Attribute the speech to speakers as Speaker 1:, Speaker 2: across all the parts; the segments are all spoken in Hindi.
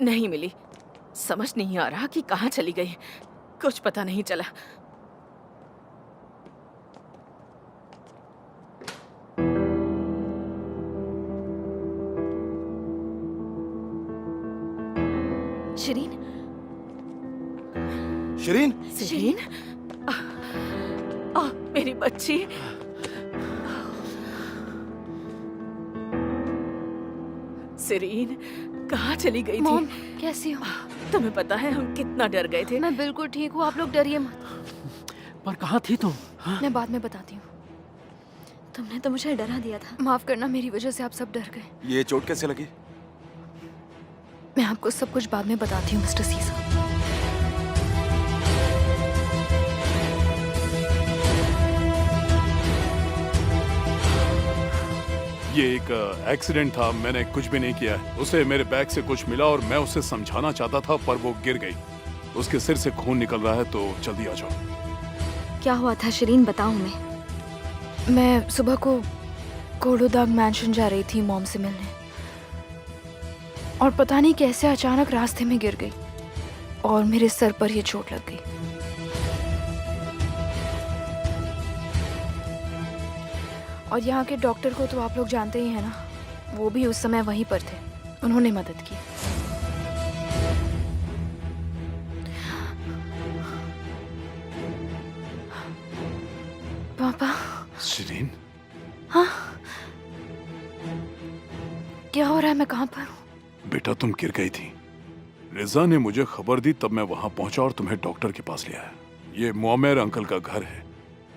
Speaker 1: नहीं मिली। समझ नहीं आ रहा कि कहाँ चली गई। कुछ पता नहीं चला।
Speaker 2: शिरीन।
Speaker 3: शिरीन,
Speaker 1: शिरीन? मेरी बच्ची। शिरीन, कहाँ चली गई
Speaker 2: मॉम,
Speaker 1: थी?
Speaker 2: कैसी हो?
Speaker 1: तुम्हें पता है हम कितना डर गए थे।
Speaker 2: मैं बिल्कुल ठीक हूँ, आप लोग डरिए मत।
Speaker 4: पर कहाँ थी तुम?
Speaker 2: मैं बाद में बताती हूँ। तुमने तो मुझे डरा दिया था। माफ करना, मेरी वजह से आप सब डर गए।
Speaker 3: ये चोट कैसे लगी?
Speaker 2: मैं आपको सब कुछ बाद में बताती हूँ मिस्टर सीसा।
Speaker 5: ये एक एक्सीडेंट था, मैंने कुछ भी नहीं किया है। उसे मेरे बैग से कुछ मिला और मैं उसे समझाना चाहता था पर वो गिर गई। उसके सिर से खून निकल रहा है, तो जल्दी आ जाओ।
Speaker 2: क्या हुआ था शिरीन, बताओ मैं सुबह को कोडोदाग मैंशन जा रही थी मॉम से मिलने, और पता नहीं कैसे अचानक रास्ते में गिर गई और मेरे सर पर ये चोट लग गई। और यहाँ के डॉक्टर को तो आप लोग जानते ही हैं ना, वो भी उस समय वहीं पर थे। उन्होंने मदद की। पापा।
Speaker 5: शिरीन,
Speaker 2: हाँ, क्या हो रहा है? मैं कहाँ पर हूँ?
Speaker 5: बेटा तुम गिर गई थी। रिजा ने मुझे खबर दी, तब मैं वहां पहुंचा और तुम्हें डॉक्टर के पास ले आया। ये मोमेर अंकल का घर है।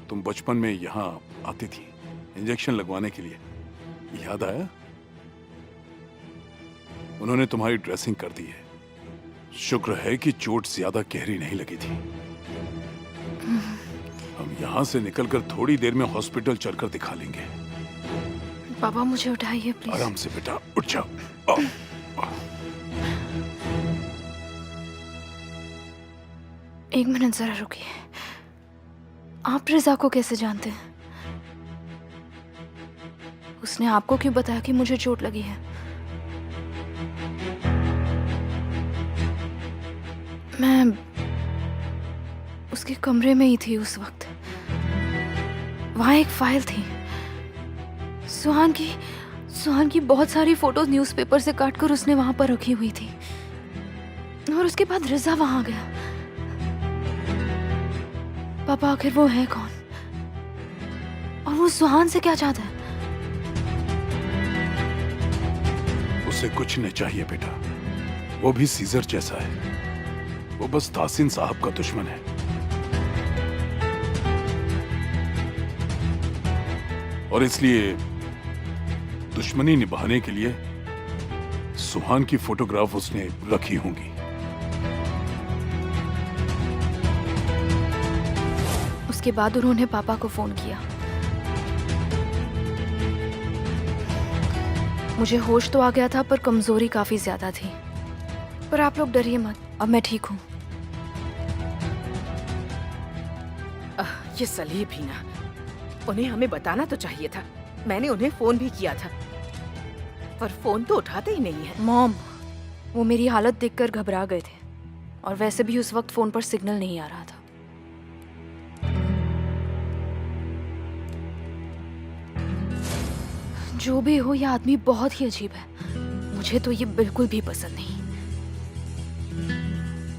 Speaker 5: तुम बचपन में यहाँ आती थी इंजेक्शन लगवाने के लिए, याद आया? उन्होंने तुम्हारी ड्रेसिंग कर दी है। शुक्र है कि चोट ज्यादा गहरी नहीं लगी थी। हम यहाँ से निकलकर थोड़ी देर में हॉस्पिटल चलकर दिखा लेंगे।
Speaker 2: पापा मुझे उठाइए प्लीज।
Speaker 5: आराम से बेटा, उठ जाओ। आओ।
Speaker 2: एक मिनट जरा रुकिए। आप रिजा को कैसे जानते हैं? उसने आपको क्यों बताया कि मुझे चोट लगी है? मैं उसके कमरे में ही थी उस वक्त। वहां एक फाइल थी। सुहान की बहुत सारी फोटोज न्यूज़पेपर से काटकर उसने वहां पर रखी हुई थी, और उसके बाद रिजा वहां गया। पापा आखिर वो है कौन? और वो सुहान से क्या चाहता है?
Speaker 5: उसे कुछ नहीं चाहिए बेटा, वो भी सीजर जैसा है। वो बस तासिन साहब का दुश्मन है। और इसलिए दुश्मनी निभाने के लिए सुहान की फोटोग्राफ उसने रखी होंगी।
Speaker 2: उसके बाद उन्होंने पापा को फोन किया। मुझे होश तो आ गया था, पर कमजोरी काफी ज्यादा थी। पर आप लोग डरिए मत, अब मैं ठीक हूँ।
Speaker 1: ये सलीब ही ना, उन्हें हमें बताना तो चाहिए था। मैंने उन्हें फोन भी किया था, पर फोन तो उठाते ही नहीं है।
Speaker 2: मॉम, वो मेरी हालत देखकर घबरा गए थे, और वैसे भी उस वक्त फोन पर सिग्नल नहीं आ रहा था। जो भी हो, यह आदमी बहुत ही अजीब है। मुझे तो ये बिल्कुल भी पसंद नहीं।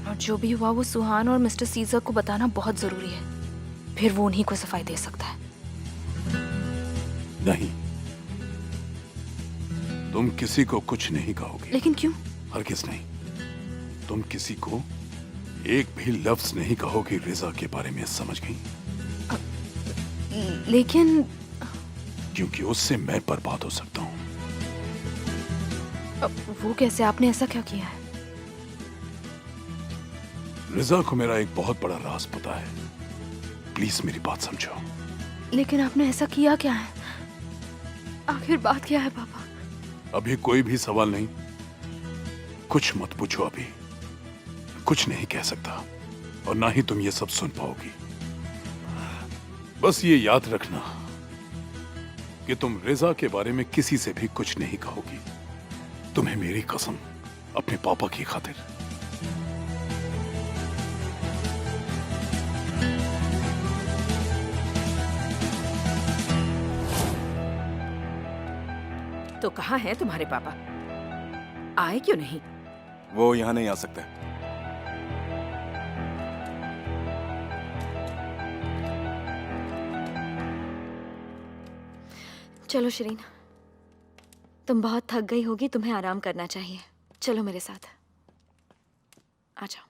Speaker 2: और जो भी हुआ वो सुहान और मिस्टर सीजर को बताना बहुत जरूरी है। फिर वो उन्हीं को सफाई दे सकता है।
Speaker 5: नहीं, तुम किसी को कुछ नहीं कहोगे।
Speaker 2: लेकिन क्यों?
Speaker 5: हरगिज नहीं। तुम किसी को एक भी लफ्ज नहीं कहोगे रिजा के बारे में, समझ गई?
Speaker 2: लेकिन
Speaker 5: क्योंकि उससे मैं बर्बाद हो सकता हूँ।
Speaker 2: वो कैसे? आपने ऐसा क्या किया है?
Speaker 5: रिजा को मेरा एक बहुत बड़ा राज पता है। प्लीज मेरी बात समझो।
Speaker 2: लेकिन आपने ऐसा किया क्या है? आखिर बात क्या है पापा?
Speaker 5: अभी कोई भी सवाल नहीं, कुछ मत पूछो। अभी कुछ नहीं कह सकता, और ना ही तुम ये सब सुन पाओगी। बस ये याद रखना कि तुम रिजा के बारे में किसी से भी कुछ नहीं कहोगी। तुम्हें मेरी कसम, अपने पापा की खातिर।
Speaker 1: तो कहाँ हैं तुम्हारे पापा? आए क्यों नहीं?
Speaker 3: वो यहाँ नहीं आ सकते।
Speaker 2: चलो शिरीन, तुम बहुत थक गई होगी, तुम्हें आराम करना चाहिए। चलो मेरे साथ, आ जाओ।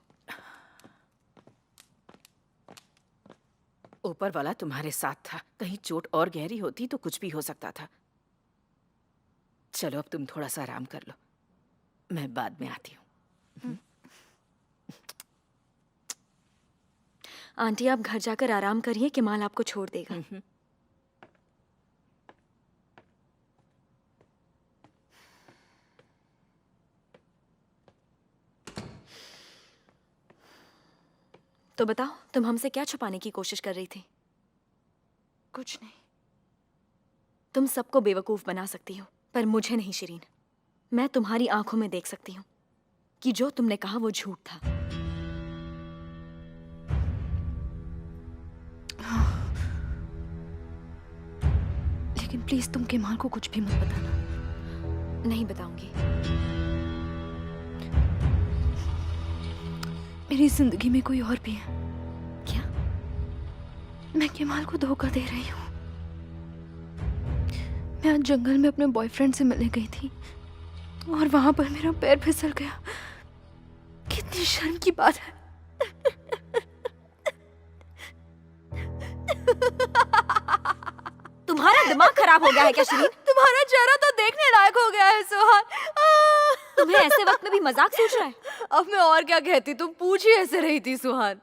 Speaker 1: ऊपर वाला तुम्हारे साथ था, कहीं चोट और गहरी होती तो कुछ भी हो सकता था। चलो अब तुम थोड़ा सा आराम कर लो, मैं बाद में आती हूँ।
Speaker 2: आंटी आप घर जाकर आराम करिए, केमाल आपको छोड़ देगा। तो बताओ, तुम हमसे क्या छुपाने की कोशिश कर रही थी?
Speaker 6: कुछ नहीं।
Speaker 2: तुम सबको बेवकूफ बना सकती हो, पर मुझे नहीं शिरीन। मैं तुम्हारी आंखों में देख सकती हूँ कि जो तुमने कहा वो झूठ था।
Speaker 6: लेकिन प्लीज तुम केमाल को कुछ भी मत बताना।
Speaker 2: नहीं बताऊंगी।
Speaker 6: मेरी जिंदगी में कोई और भी है।
Speaker 2: क्या?
Speaker 6: मैं केमाल को धोखा दे रही हूँ। मैं आज जंगल में अपने बॉयफ्रेंड से मिलने गई थी और वहां पर मेरा पैर फिसल गया। कितनी शर्म की बात है।
Speaker 2: तुम्हारा दिमाग खराब हो गया है क्या शिरीन?
Speaker 6: तुम्हारा चेहरा तो देखने लायक हो गया है सुहान।
Speaker 2: तुम्हें ऐसे वक्त में भी मजाक सोच रहा है?
Speaker 6: अब मैं और क्या कहती, तुम पूछ ही ऐसे रही थी सुहान।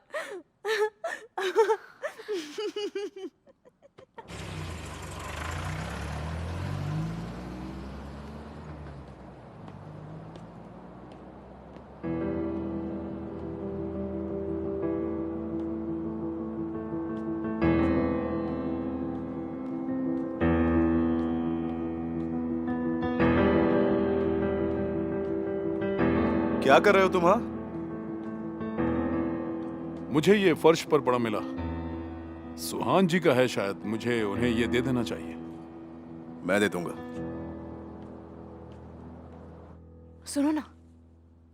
Speaker 3: क्या कर रहे हो तुम? हाँ,
Speaker 5: मुझे ये फर्श पर पड़ा मिला। सुहान जी का है शायद, मुझे उन्हें ये दे देना चाहिए।
Speaker 3: मैं दे दूंगा।
Speaker 6: सुनो ना,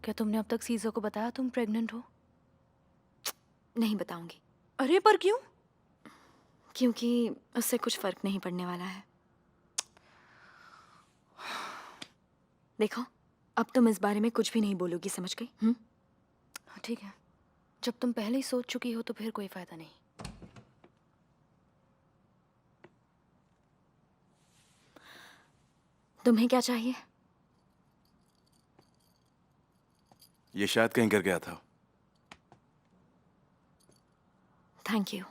Speaker 6: क्या तुमने अब तक सीज़र को बताया तुम प्रेग्नेंट हो?
Speaker 2: नहीं बताऊंगी।
Speaker 6: अरे पर क्यों?
Speaker 2: क्योंकि उससे कुछ फर्क नहीं पड़ने वाला है। देखो, अब तुम इस बारे में कुछ भी नहीं बोलोगी, समझ गई?
Speaker 6: हाँ, ठीक है। जब तुम पहले ही सोच चुकी हो तो फिर कोई फायदा नहीं।
Speaker 2: तुम्हें क्या चाहिए?
Speaker 3: ये शायद कहीं गिर गया था।
Speaker 2: Thank you.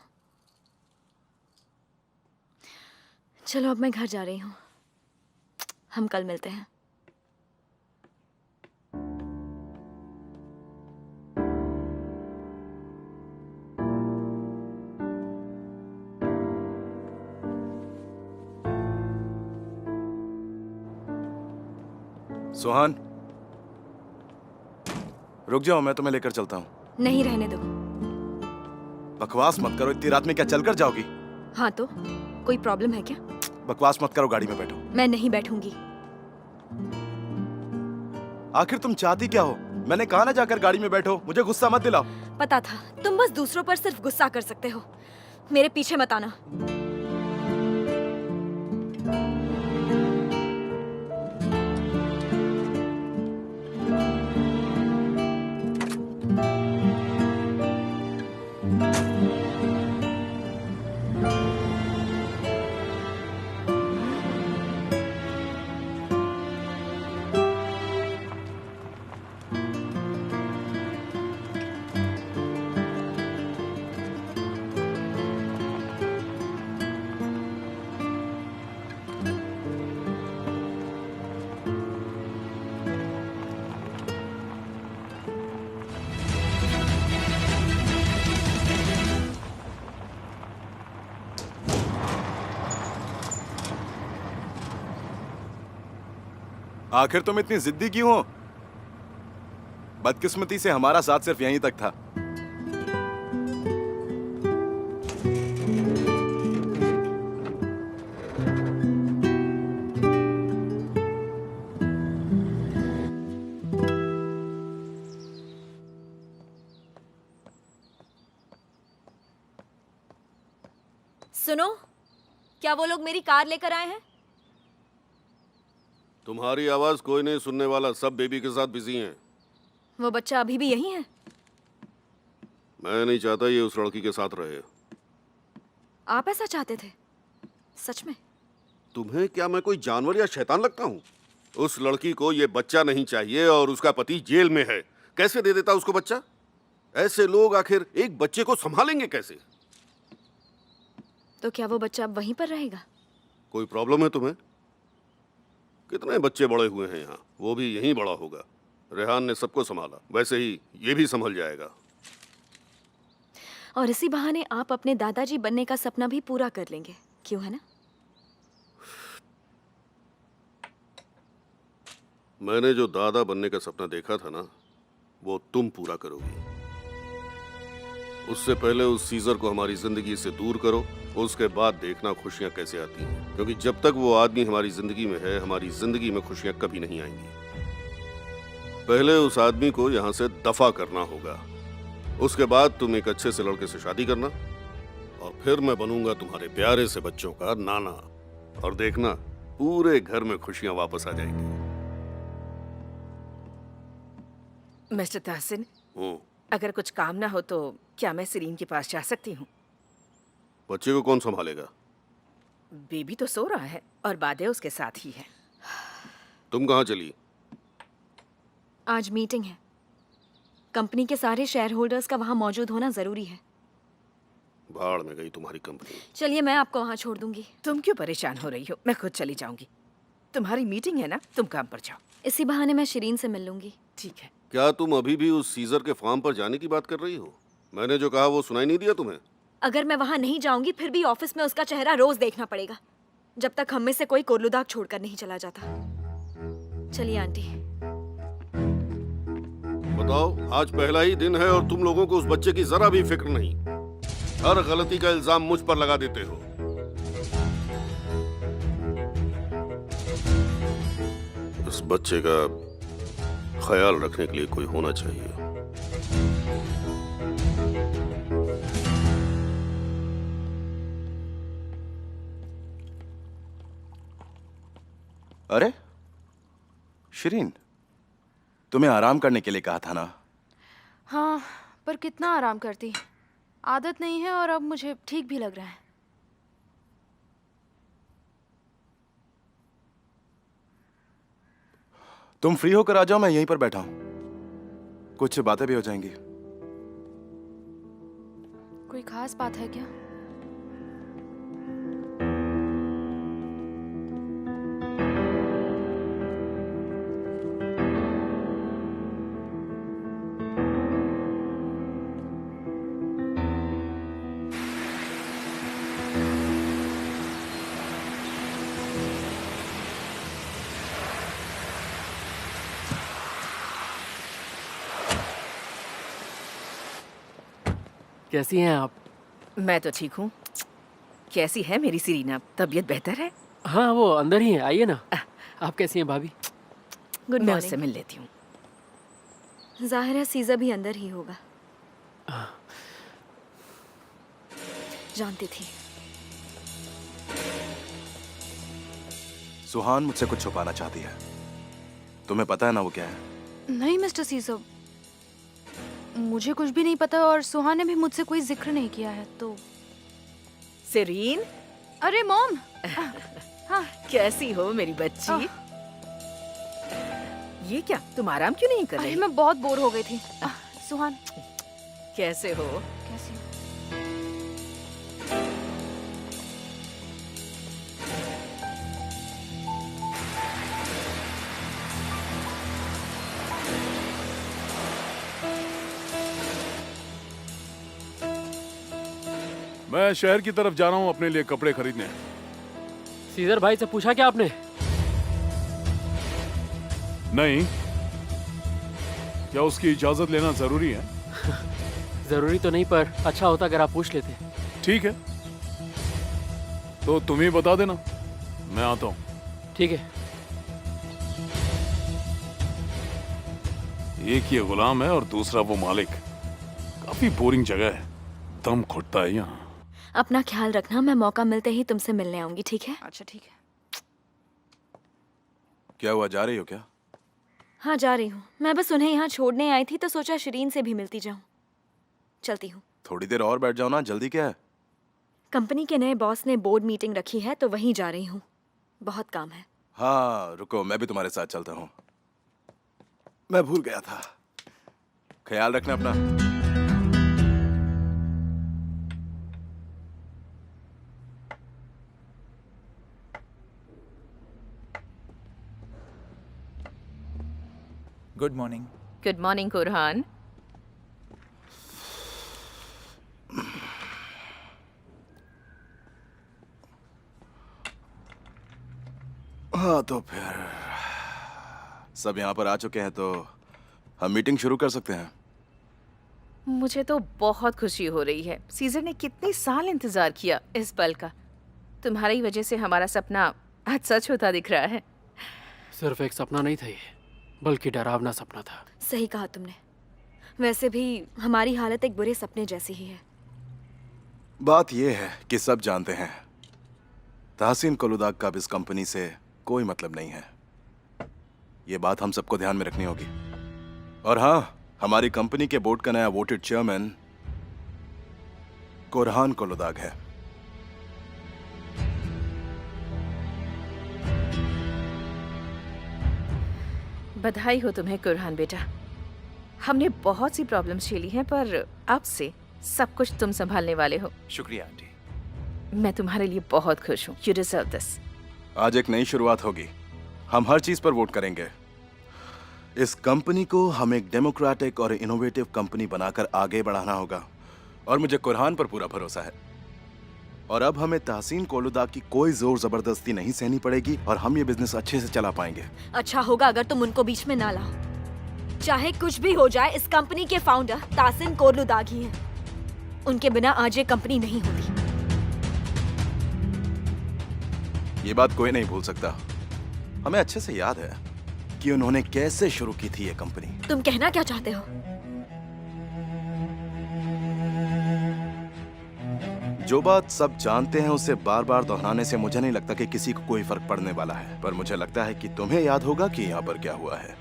Speaker 2: चलो अब मैं घर जा रही हूँ, हम कल मिलते हैं।
Speaker 3: सुहान, रुक जाओ, मैं तुम्हें लेकर चलता हूँ।
Speaker 2: नहीं, रहने दो।
Speaker 3: बकवास मत करो, इतनी रात में क्या चलकर जाओगी?
Speaker 2: हाँ तो कोई प्रॉब्लम है क्या?
Speaker 3: बकवास मत करो, गाड़ी में बैठो।
Speaker 2: मैं नहीं बैठूंगी।
Speaker 3: आखिर तुम चाहती क्या हो? मैंने कहा ना जाकर गाड़ी में बैठो, मुझे गुस्सा मत दिलाओ।
Speaker 2: पता था, तुम बस दूसरों पर सिर्फ गुस्सा कर सकते हो। मेरे पीछे मत आना।
Speaker 3: आखिर तुम इतनी जिद्दी क्यों हो? बदकिस्मती से हमारा साथ सिर्फ यहीं तक था।
Speaker 7: सुनो, क्या वो लोग मेरी कार लेकर आए हैं?
Speaker 8: तुम्हारी आवाज कोई नहीं सुनने वाला, सब बेबी के साथ बिजी हैं।
Speaker 7: वो बच्चा अभी भी यही है?
Speaker 8: मैं नहीं चाहता ये उस लड़की के साथ रहे।
Speaker 7: आप ऐसा चाहते थे? सच में?
Speaker 8: तुम्हें क्या मैं कोई जानवर या शैतान लगता हूँ? उस लड़की को ये बच्चा नहीं चाहिए और उसका पति जेल में है। कैसे दे देता उसको बच्चा? ऐसे लोग आखिर एक बच्चे को संभालेंगे कैसे?
Speaker 7: तो क्या वो बच्चा अब वहीं पर रहेगा?
Speaker 8: कोई प्रॉब्लम है तुम्हें? कितने बच्चे बड़े हुए हैं यहाँ, वो भी यहीं बड़ा होगा। रेहान ने सबको संभाला, वैसे ही ये भी संभल जाएगा।
Speaker 7: और इसी बहाने आप अपने दादाजी बनने का सपना भी पूरा कर लेंगे, क्यों है ना?
Speaker 8: मैंने जो दादा बनने का सपना देखा था ना, वो तुम पूरा करोगी। उससे पहले उस सीजर को हमारी जिंदगी से दूर करो, उसके बाद देखना खुशियां कैसे आती हैं। क्योंकि जब तक वो आदमी हमारी जिंदगी में है, हमारी जिंदगी में खुशियां कभी नहीं आएंगी। पहले उस आदमी को यहाँ से दफा करना होगा, उसके बाद तुम एक अच्छे से लड़के से शादी करना, और फिर मैं बनूंगा तुम्हारे प्यारे से बच्चों का नाना, और देखना पूरे घर में खुशियां वापस आ जाएंगी।
Speaker 1: मिस्टर तहसीन, अगर कुछ काम ना हो तो क्या मैं सरीन के पास जा सकती हूँ?
Speaker 8: बच्चे को कौन संभालेगा?
Speaker 1: बेबी तो सो रहा है और बादे उसके साथ ही है।
Speaker 8: तुम कहाँ चली?
Speaker 7: आज मीटिंग है। कंपनी के सारे शेयर होल्डर्स का वहां मौजूद होना जरूरी है।
Speaker 8: भाड़ में गई तुम्हारी कंपनी।
Speaker 7: चलिए, मैं आपको वहां छोड़ दूंगी।
Speaker 1: तुम क्यों परेशान हो रही हो? मैं खुद चली जाऊंगी। तुम्हारी मीटिंग है ना, तुम काम पर जाओ।
Speaker 7: इसी बहाने मैं शिरीन से मिल लूंगी।
Speaker 1: ठीक है।
Speaker 8: क्या तुम अभी भी उस सीजर के फार्म पर जाने की बात कर रही हो? मैंने जो कहा वो सुनाई नहीं दिया तुम्हें?
Speaker 7: अगर मैं वहां नहीं जाऊंगी फिर भी ऑफिस में उसका चेहरा रोज देखना पड़ेगा, जब तक हम में से कोई कोर्लुदाग छोड़कर नहीं चला जाता। चलिए आंटी।
Speaker 8: बताओ, आज पहला ही दिन है और तुम लोगों को उस बच्चे की जरा भी फिक्र नहीं। हर गलती का इल्जाम मुझ पर लगा देते हो। इस बच्चे का ख्याल रखने के लिए कोई होना चाहिए।
Speaker 3: अरे शिरीन, तुम्हें आराम करने के लिए कहा था ना?
Speaker 2: हाँ, पर कितना आराम करती, आदत नहीं है और अब मुझे ठीक भी लग रहा है।
Speaker 3: तुम फ्री होकर आ जाओ, मैं यहीं पर बैठा हूं, कुछ बातें भी हो जाएंगी।
Speaker 2: कोई खास बात है क्या?
Speaker 4: कैसी हैं आप?
Speaker 1: मैं तो ठीक हूँ। कैसी है मेरी सीरीना? तबीयत बेहतर है?
Speaker 4: हाँ, वो अंदर ही है, आइए ना। आप कैसी हैं भाभी?
Speaker 7: गुड
Speaker 1: मैं उससे
Speaker 7: मॉर्निंग।
Speaker 1: मिल लेती हूँ।
Speaker 7: जाहिर है सीजर भी अंदर ही होगा। जानती थी।
Speaker 3: सुहान मुझसे कुछ छुपाना चाहती है, तुम्हें पता है ना वो क्या है?
Speaker 2: नहीं मिस्टर सीजर, मुझे कुछ भी नहीं पता और सुहान ने भी मुझसे कोई जिक्र नहीं किया है। तो
Speaker 1: सीरीन,
Speaker 2: अरे मॉम। हाँ,
Speaker 1: कैसी हो मेरी बच्ची? ये क्या, तुम आराम क्यों नहीं कर
Speaker 2: अरे
Speaker 1: रही?
Speaker 2: मैं बहुत बोर हो गई थी। सुहान
Speaker 1: कैसे हो?
Speaker 2: कैसी हो?
Speaker 5: मैं शहर की तरफ जा रहा हूँ अपने लिए कपड़े खरीदने।
Speaker 4: सीजर भाई से पूछा क्या आपने?
Speaker 5: नहीं, क्या उसकी इजाजत लेना जरूरी है?
Speaker 4: जरूरी तो नहीं, पर अच्छा होता अगर आप पूछ लेते।
Speaker 5: ठीक है, तो तुम ही बता देना, मैं आता हूँ।
Speaker 4: ठीक है।
Speaker 5: एक ये गुलाम है और दूसरा वो मालिक। काफी बोरिंग जगह है, दम घुटता है यहाँ।
Speaker 7: अपना ख्याल रखना, मैं मौका मिलते ही तुमसे मिलने आऊंगी, ठीक है?
Speaker 2: अच्छा ठीक है।
Speaker 3: क्या हुआ, जा रही हो क्या?
Speaker 7: हाँ जा रही हूँ। मैं बस उन्हें यहाँ छोड़ने आई थी तो सोचा शिरीन से भी मिलती जाऊँ। चलती हूँ।
Speaker 3: थोड़ी देर और बैठ जाओ ना, जल्दी क्या है?
Speaker 7: कंपनी के नए बॉस ने बोर्ड मीटिंग रखी है तो वहीं जा रही हूँ। बहुत काम है।
Speaker 3: हाँ रुको, मैं भी तुम्हारे साथ चलता हूँ। मैं भूल गया था। ख्याल रखना अपना।
Speaker 9: Good morning.
Speaker 1: गुड मॉर्निंग कुरहान।
Speaker 3: हाँ तो फिर सब यहाँ पर आ चुके हैं तो हम मीटिंग शुरू कर सकते हैं।
Speaker 1: मुझे तो बहुत खुशी हो रही है। सीजर ने कितने साल इंतजार किया इस पल का। तुम्हारी वजह से हमारा सपना आज सच होता दिख रहा है।
Speaker 4: सिर्फ एक सपना नहीं था ये, बल्कि डरावना सपना था।
Speaker 7: सही कहा तुमने। वैसे भी हमारी हालत एक बुरे सपने जैसी ही है।
Speaker 3: बात यह है कि सब जानते हैं तहसीन कोलुदाग का अब इस कंपनी से कोई मतलब नहीं है। ये बात हम सबको ध्यान में रखनी होगी। और हाँ, हमारी कंपनी के बोर्ड का नया वोटेड चेयरमैन कुरहान कोलुदाग है।
Speaker 1: बधाई हो तुम्हें कुरहान बेटा। हमने बहुत सी प्रॉब्लम्स झेली हैं, पर अब से सब कुछ तुम संभालने वाले हो।
Speaker 9: शुक्रिया आंटी।
Speaker 1: मैं तुम्हारे लिए बहुत खुश हूँ। You deserve this.
Speaker 3: आज एक नई शुरुआत होगी। हम हर चीज पर वोट करेंगे। इस कंपनी को हम एक डेमोक्रेटिक और इनोवेटिव कंपनी बनाकर आगे बढ़ाना होगा और मुझे कुरहान पर पूरा भरोसा है। और अब हमें तहसीन कोलुदाग की कोई जोर जबरदस्ती नहीं सहनी पड़ेगी और हम ये बिजनेस अच्छे से चला पाएंगे।
Speaker 7: अच्छा होगा अगर तुम उनको बीच में ना लाओ। चाहे कुछ भी हो जाए, इस कंपनी के फाउंडर तासिन कोलुदाग ही हैं। उनके बिना आज ये कंपनी नहीं होती।
Speaker 3: ये बात कोई नहीं भूल सकता। हमें अच्छे से याद है कि उन्होंने कैसे शुरू की थी ये कंपनी।
Speaker 7: तुम कहना क्या चाहते हो?
Speaker 3: जो बात सब जानते हैं उसे बार बार दोहराने से मुझे नहीं लगता कि किसी को कोई फर्क पड़ने वाला है। पर मुझे लगता है कि तुम्हें याद होगा कि यहाँ पर क्या हुआ है।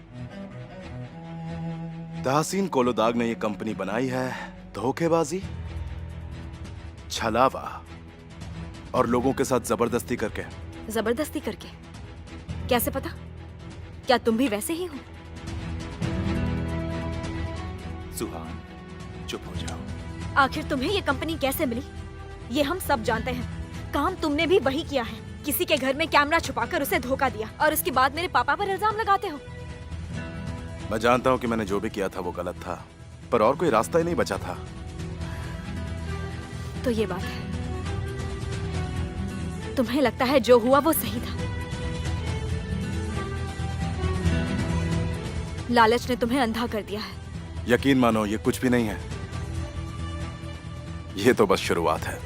Speaker 3: तहसीन कोलुदाग ने ये कंपनी बनाई है धोखेबाजी, छलावा और लोगों के साथ जबरदस्ती करके।
Speaker 7: जबरदस्ती करके? कैसे पता? क्या तुम भी वैसे ही हो?
Speaker 9: सुहान, चुप हो जाओ।
Speaker 7: आखिर तुम्हें ये कंपनी कैसे मिली? ये हम सब जानते हैं। काम तुमने भी वही किया है। किसी के घर में कैमरा छुपाकर उसे धोखा दिया और उसके बाद मेरे पापा पर इल्जाम लगाते हो।
Speaker 3: मैं जानता हूँ कि मैंने जो भी किया था वो गलत था, पर और कोई रास्ता ही नहीं बचा था।
Speaker 7: तो ये बात है। तुम्हें लगता है जो हुआ वो सही था? लालच ने तुम्हें अंधा कर दिया है।
Speaker 3: यकीन मानो ये कुछ भी नहीं है। ये तो बस शुरुआत है।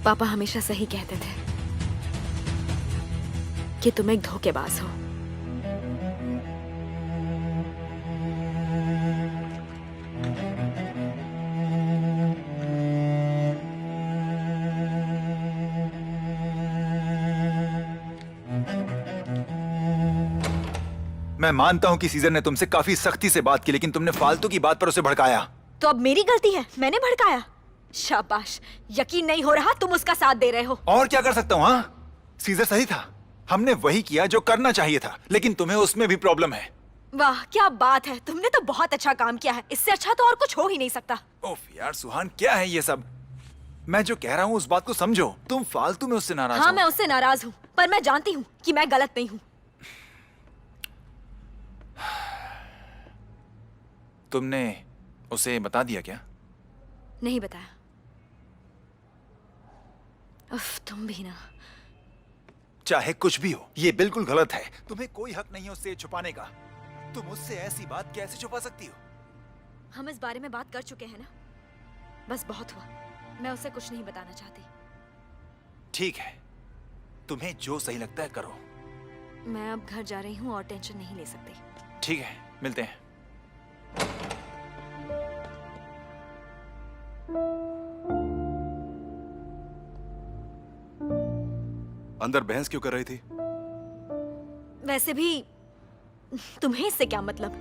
Speaker 7: पापा हमेशा सही कहते थे कि तुम एक धोखेबाज हो।
Speaker 9: मैं मानता हूं कि सीजर ने तुमसे काफी सख्ती से बात की, लेकिन तुमने फालतू की बात पर उसे भड़काया।
Speaker 7: तो अब मेरी गलती है? मैंने भड़काया? शाबाश। यकीन नहीं हो रहा, तुम उसका साथ दे रहे हो।
Speaker 9: और क्या कर सकता हूँ? हाँ, सीजर सही था। हमने वही किया जो करना चाहिए था, लेकिन तुम्हें उसमें भी प्रॉब्लम है।
Speaker 7: वाह क्या बात है। तुमने तो बहुत अच्छा काम किया है। इससे अच्छा तो और कुछ हो ही नहीं सकता।
Speaker 9: ओफ यार सुहान, क्या है ये सब? मैं जो कह रहा हूँ उस बात को समझो। तुम फालतू में उससे नाराज
Speaker 7: हाँ
Speaker 9: हो।
Speaker 7: मैं उससे नाराज हूँ, पर मैं जानती हूँ कि मैं गलत नहीं हूँ।
Speaker 9: तुमने उसे बता दिया क्या?
Speaker 7: नहीं बताया। उफ, तुम भी ना।
Speaker 9: चाहे कुछ भी हो, ये बिल्कुल गलत है। तुम्हें कोई हक नहीं है उससे छुपाने का। तुम उससे ऐसी बात कैसे छुपा सकती हो?
Speaker 7: हम इस बारे में बात कर चुके हैं ना। बस बहुत हुआ। मैं उसे कुछ नहीं बताना चाहती।
Speaker 9: ठीक है, तुम्हें जो सही लगता है करो।
Speaker 7: मैं अब घर जा रही हूँ और टेंशन नहीं ले सकती।
Speaker 9: ठीक है, मिलते हैं।
Speaker 3: अंदर बहस क्यों कर रही थी?
Speaker 7: वैसे भी तुम्हें इससे क्या मतलब?